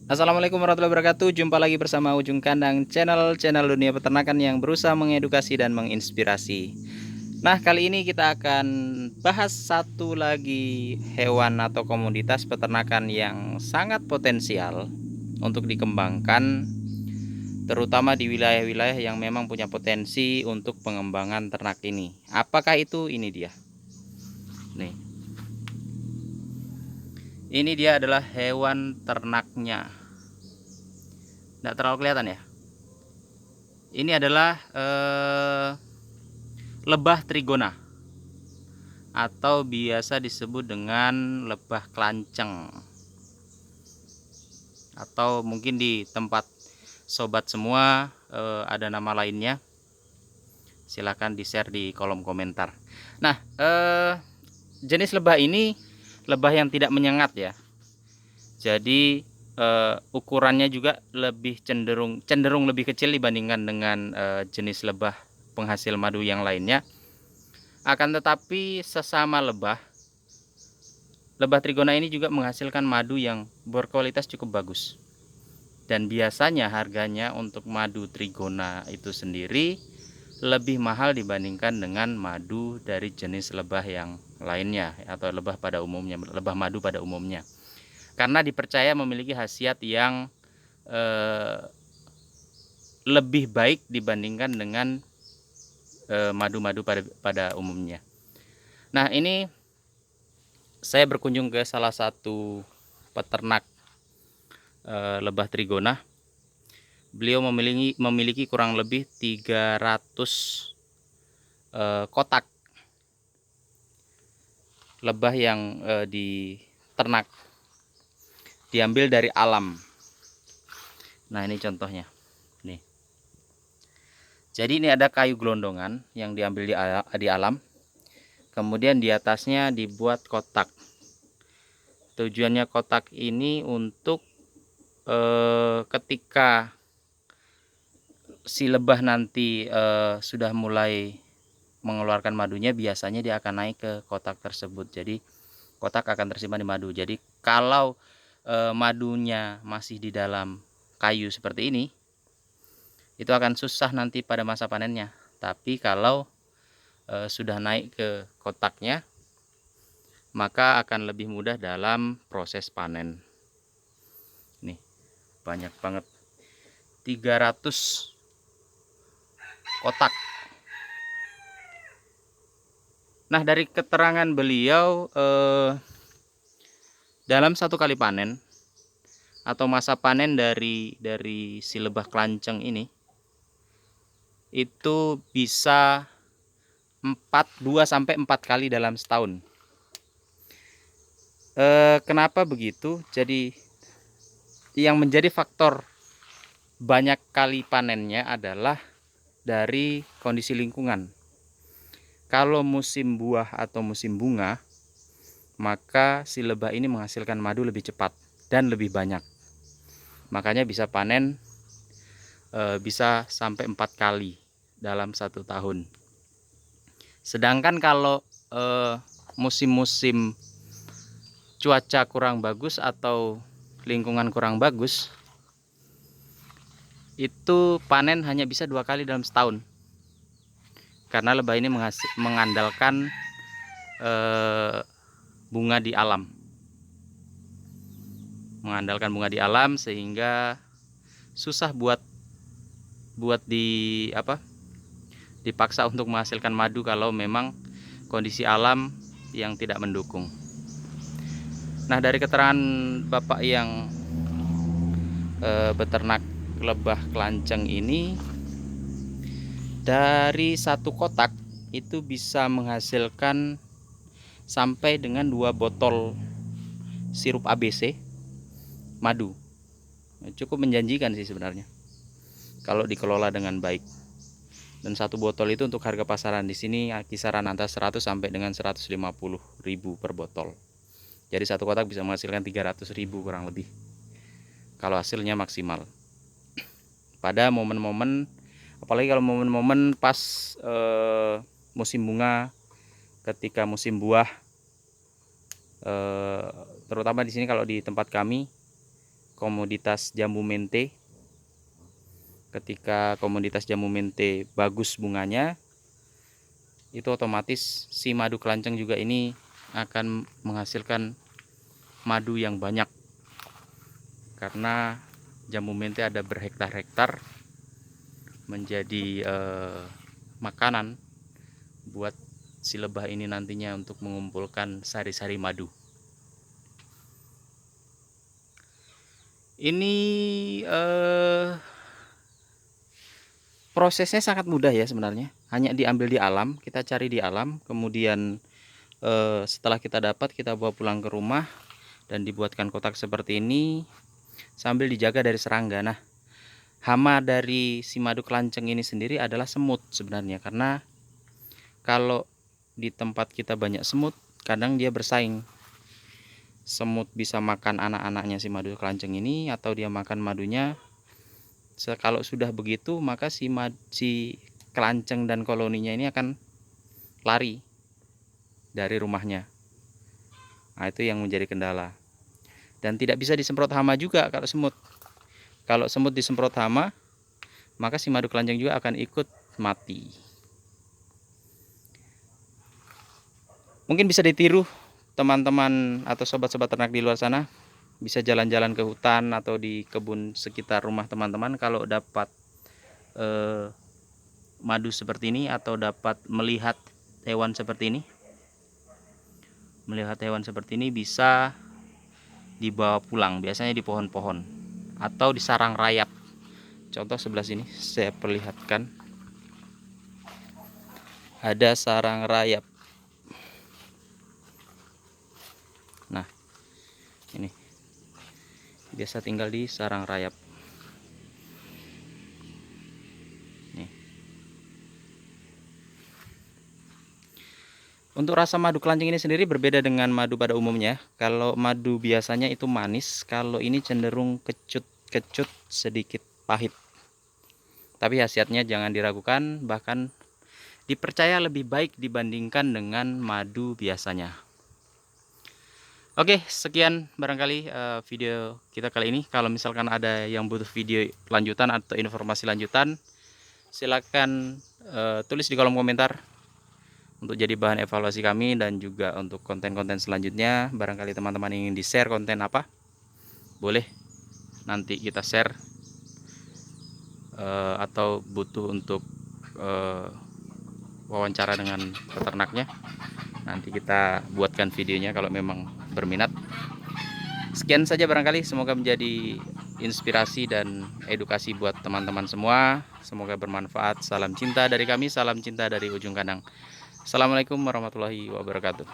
Assalamualaikum warahmatullahi wabarakatuh. Jumpa lagi bersama Ujung Kandang, channel dunia peternakan yang berusaha mengedukasi dan menginspirasi. Nah, kali ini kita akan bahas satu lagi hewan atau komoditas peternakan yang sangat potensial untuk dikembangkan, terutama di wilayah-wilayah yang memang punya potensi untuk pengembangan ternak ini. Apakah itu? Ini dia. Nih, ini dia adalah hewan ternaknya. Tidak terlalu kelihatan ya? Ini adalah lebah trigona atau biasa disebut dengan lebah kelanceng, atau mungkin di tempat sobat semua ada nama lainnya. Silahkan di share di kolom komentar. Nah, jenis lebah ini lebah yang tidak menyengat ya, jadi ukurannya juga lebih cenderung lebih kecil dibandingkan dengan jenis lebah penghasil madu yang lainnya. Akan tetapi sesama lebah trigona ini juga menghasilkan madu yang berkualitas cukup bagus. Dan biasanya harganya untuk madu trigona itu sendiri lebih mahal dibandingkan dengan madu dari jenis lebah yang lainnya atau lebah madu pada umumnya. Karena dipercaya memiliki khasiat yang lebih baik dibandingkan dengan madu-madu pada umumnya. Nah, ini saya berkunjung ke salah satu peternak lebah trigona. Beliau memiliki kurang lebih 300 kotak lebah yang diternak, diambil dari alam. Nah, ini contohnya nih. Jadi ini ada kayu gelondongan yang diambil di alam, kemudian di atasnya dibuat kotak. Tujuannya kotak ini untuk ketika si lebah nanti sudah mulai mengeluarkan madunya, biasanya dia akan naik ke kotak tersebut. Jadi kotak akan tersimpan di madu. Jadi kalau madunya masih di dalam kayu seperti ini, itu akan susah nanti pada masa panennya. Tapi kalau sudah naik ke kotaknya, maka akan lebih mudah dalam proses panen. Nih, banyak banget, 300 kotak. Nah, dari keterangan beliau, dalam satu kali panen atau masa panen dari si lebah kelanceng ini itu bisa 2 sampai 4 kali dalam setahun. Kenapa begitu? Jadi yang menjadi faktor banyak kali panennya adalah dari kondisi lingkungan. Kalau musim buah atau musim bunga, maka si lebah ini menghasilkan madu lebih cepat dan lebih banyak. Makanya bisa panen bisa sampai 4 kali dalam satu tahun. Sedangkan kalau musim-musim cuaca kurang bagus atau lingkungan kurang bagus, itu panen hanya bisa 2 kali dalam setahun. Karena lebah ini mengandalkan bunga di alam. Mengandalkan bunga di alam sehingga susah buat dipaksa untuk menghasilkan madu kalau memang kondisi alam yang tidak mendukung. Nah, dari keterangan bapak yang beternak lebah kelanceng ini, dari satu kotak itu bisa menghasilkan sampai dengan 2 botol sirup ABC madu. Cukup menjanjikan sih sebenarnya kalau dikelola dengan baik. Dan satu botol itu untuk harga pasaran di sini kisaran antara 100 sampai dengan 150.000 per botol. Jadi satu kotak bisa menghasilkan 300.000 kurang lebih kalau hasilnya maksimal. Pada momen-momen, apalagi kalau momen-momen pas musim bunga, ketika musim buah, terutama di sini kalau di tempat kami komoditas jambu mente. Ketika komoditas jambu mente bagus bunganya, itu otomatis si madu kelanceng juga ini akan menghasilkan madu yang banyak, karena jambu mente ada berhektar-hektar, menjadi makanan buat si lebah ini nantinya untuk mengumpulkan sari-sari madu. Ini prosesnya sangat mudah ya sebenarnya, hanya diambil di alam, kita cari di alam, kemudian setelah kita dapat, kita bawa pulang ke rumah dan dibuatkan kotak seperti ini sambil dijaga dari serangga. Nah, hama dari si madu kelanceng ini sendiri adalah semut sebenarnya, karena kalau di tempat kita banyak semut, kadang dia bersaing. Semut bisa makan anak-anaknya si madu kelanceng ini, atau dia makan madunya. Kalau sudah begitu, maka si kelanceng dan koloninya ini akan lari dari rumahnya. Nah, itu yang menjadi kendala. Dan tidak bisa disemprot hama juga kalau semut. Kalau semut disemprot hama, maka si madu kelanceng juga akan ikut mati. Mungkin bisa ditiru teman-teman atau sobat-sobat ternak di luar sana. Bisa jalan-jalan ke hutan atau di kebun sekitar rumah teman-teman, kalau dapat madu seperti ini atau dapat melihat hewan seperti ini, bisa dibawa pulang, biasanya di pohon-pohon atau di sarang rayap. Contoh sebelah sini saya perlihatkan, ada sarang rayap. Nah, ini biasa tinggal di sarang rayap. Nih. Untuk rasa madu kelanceng ini sendiri berbeda dengan madu pada umumnya. Kalau madu biasanya itu manis, kalau ini cenderung kecut-kecut, sedikit pahit. Tapi khasiatnya jangan diragukan, bahkan dipercaya lebih baik dibandingkan dengan madu biasanya. Oke, sekian barangkali video kita kali ini. Kalau misalkan ada yang butuh video lanjutan atau informasi lanjutan, silakan tulis di kolom komentar untuk jadi bahan evaluasi kami, dan juga untuk konten-konten selanjutnya. Barangkali teman-teman ingin di-share konten apa, boleh nanti kita share, atau butuh untuk wawancara dengan peternaknya, nanti kita buatkan videonya kalau memang berminat. Sekian saja barangkali, semoga menjadi inspirasi dan edukasi buat teman-teman semua. Semoga bermanfaat. Salam cinta dari kami, salam cinta dari ujung kandang. Assalamualaikum warahmatullahi wabarakatuh.